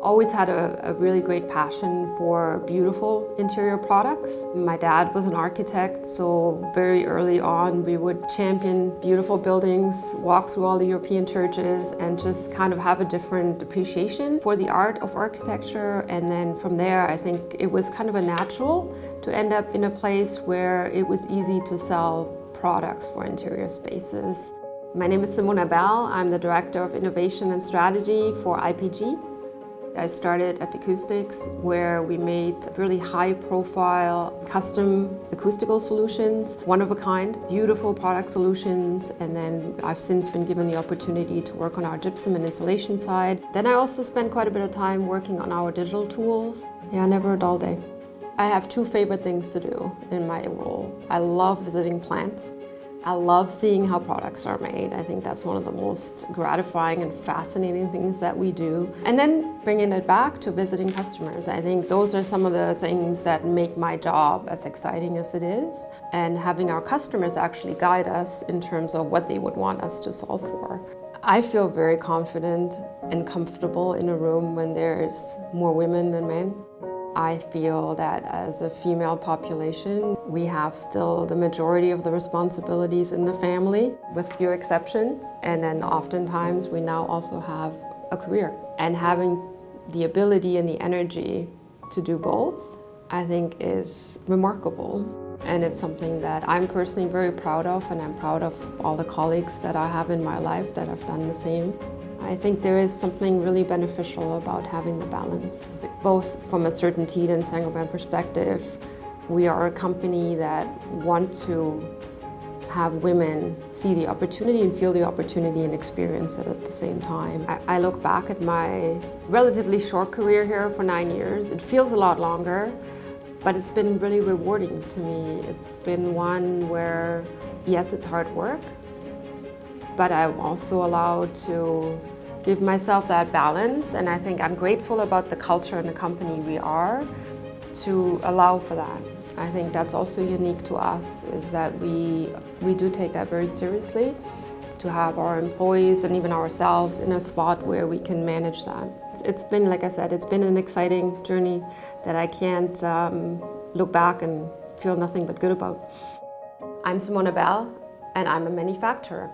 Always had a really great passion for beautiful interior products. My dad was an architect, so very early on we would champion beautiful buildings, walk through all the European churches and just kind of have a different appreciation for the art of architecture. And then from there I think it was kind of a natural to end up in a place where it was easy to sell products for interior spaces. My name is Simona Bell. I'm the Director of Innovation and Strategy for IPG. I started at Acoustics, where we made really high-profile, custom acoustical solutions, one-of-a-kind, beautiful product solutions, and then I've since been given the opportunity to work on our gypsum and insulation side. Then I also spent quite a bit of time working on our digital tools. Yeah, never a dull day. I have two favorite things to do in my role. I love visiting plants. I love seeing how products are made. I think that's one of the most gratifying and fascinating things that we do. And then bringing it back to visiting customers. I think those are some of the things that make my job as exciting as it is. And having our customers actually guide us in terms of what they would want us to solve for. I feel very confident and comfortable in a room when there's more women than men. I feel that as a female population, we have still the majority of the responsibilities in the family, with few exceptions. And then oftentimes we now also have a career. And having the ability and the energy to do both, I think is remarkable. And it's something that I'm personally very proud of, and I'm proud of all the colleagues that I have in my life that have done the same. I think there is something really beneficial about having the balance. Both from a certain Tide and Saint-Gobain perspective, we are a company that want to have women see the opportunity and feel the opportunity and experience it at the same time. I look back at my relatively short career here for 9 years. It feels a lot longer, but it's been really rewarding to me. It's been one where, yes, it's hard work, but I'm also allowed to give myself that balance, and I think I'm grateful about the culture and the company we are to allow for that. I think that's also unique to us, is that we do take that very seriously, to have our employees and even ourselves in a spot where we can manage that. It's been, like I said, it's been an exciting journey that I can't look back and feel nothing but good about. I'm Simona Bell, and I'm a manufacturer.